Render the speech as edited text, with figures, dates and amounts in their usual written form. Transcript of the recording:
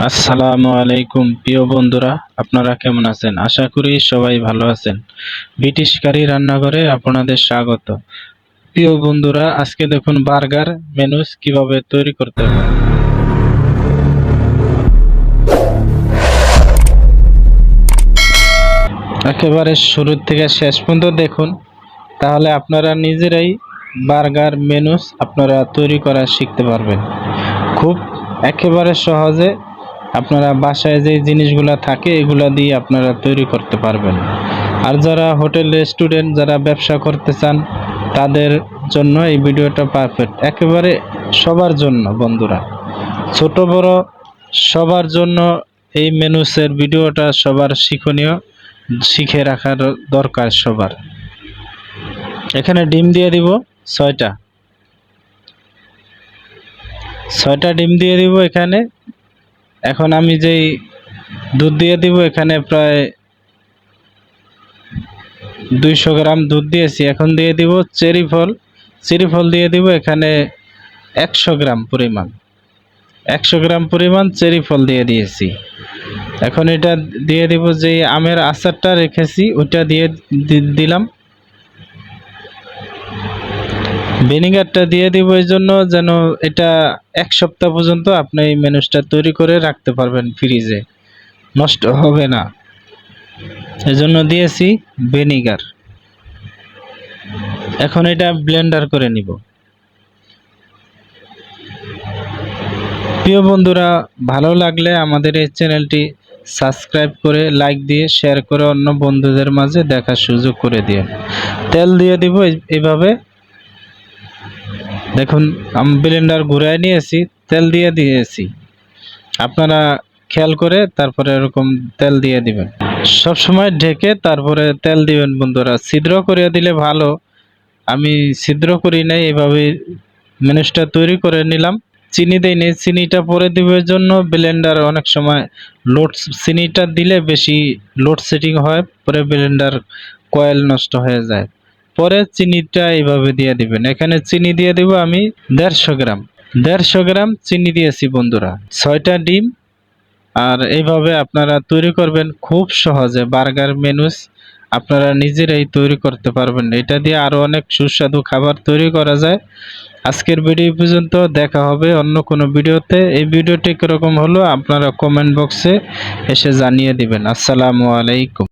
আসসালামু আলাইকুম প্রিয় বন্ধুরা, আপনারা কেমন আছেন? আশা করি সবাই ভালো আছেন। ব্রিটিশ কারি রান্নাঘরে আপনাদের স্বাগত। প্রিয় বন্ধুরা, আজকে দেখুন বার্গার মেনুস কিভাবে তৈরি করতে হয়। একেবারে শুরু থেকে শেষ পর্যন্ত দেখুন, তাহলে আপনারা নিজেরাই বার্গার মেনুস আপনারা তৈরি করা শিখতে পারবেন। খুব একেবারে সহজে আপনারা বাসায় যে জিনিসগুলো থাকে এগুলা দিয়ে আপনারা তৈরি করতে পারবেন। আর যারা হোটেল রেস্টুরেন্ট যারা ব্যবসা করতে চান তাদের জন্য এই ভিডিওটা পারফেক্ট, একেবারে সবার জন্য বন্ধুরা, ছোট বড় সবার জন্য এই মেনুসের ভিডিওটা সবার শিক্ষণীয়, শিখে রাখার দরকার সবার। এখানে ডিম দিয়ে দিব 6টা ডিম দিয়ে দিব এখানে। এখন আমি যেই দুধ দিয়ে দিব এখানে প্রায় 200 গ্রাম দুধ দিয়েছি। এখন দিয়ে দিব চেরি ফল দিয়ে দিব এখানে 100 গ্রাম পরিমাণ চেরি ফল দিয়ে দিয়েছি। এখন এটা দিয়ে দিব যে আমের আচারটা রেখেছি ওইটা দিয়ে দিলাম। ভিনেগারটা দিয়ে দিব এই জন্য যেন এটা 1 সপ্তাহ পর্যন্ত আপনি এই ম্যানুসটা তৈরি করে রাখতে পারবেন, ফ্রিজে নষ্ট হবে না, এজন্য দিয়েছি ভিনেগার। এখন এটা ব্লেন্ডার করে নিব। প্রিয় বন্ধুরা, ভালো লাগলে আমাদের এই চ্যানেলটি সাবস্ক্রাইব করে লাইক দিয়ে শেয়ার করে অন্য বন্ধুদের মাঝে দেখার সুযোগ করে দিন। তেল দিয়ে দিব এইভাবে দেখুন, আমি ব্লেন্ডার ঘুরায় নিয়েছি, তেল দিয়ে দিয়েছি। আপনারা খেয়াল করে তারপরে এরকম তেল দিয়ে দিবেন। সব সময় ঢেকে তারপরে তেল দিবেন বন্ধুরা। ছিদ্র করে দিলে ভালো, আমি ছিদ্র করি নাই, এভাবে ম্যানুসটা তৈরি করে নিলাম। চিনি দেই নেই, চিনিটা পরে দিবের জন্য ব্লেন্ডার অনেক সময় চিনিটা দিলে বেশি লোডশেডিং হয়, পরে ব্লেন্ডার কয়েল নষ্ট হয়ে যায়। পরে চিনিটা এইভাবে দিয়ে দিবেন। এখানে চিনি দিয়ে দিব আমি 150 গ্রাম চিনি দিয়েছি বন্ধুরা। 6টা ডিম। আর এইভাবে আপনারা তৈরি করবেন খুব সহজে। বার্গার মেনুস আপনারা নিজেরাই তৈরি করতে পারবেন। এটা দিয়ে আরো অনেক সুস্বাদু খাবার তৈরি করা যায়। আজকের ভিডিও পর্যন্ত, দেখা হবে অন্য কোনো ভিডিওতে। এই ভিডিওটি কিরকম হলো আপনারা কমেন্ট বক্সে এসে জানিয়ে দিবেন। আসসালামু আলাইকুম।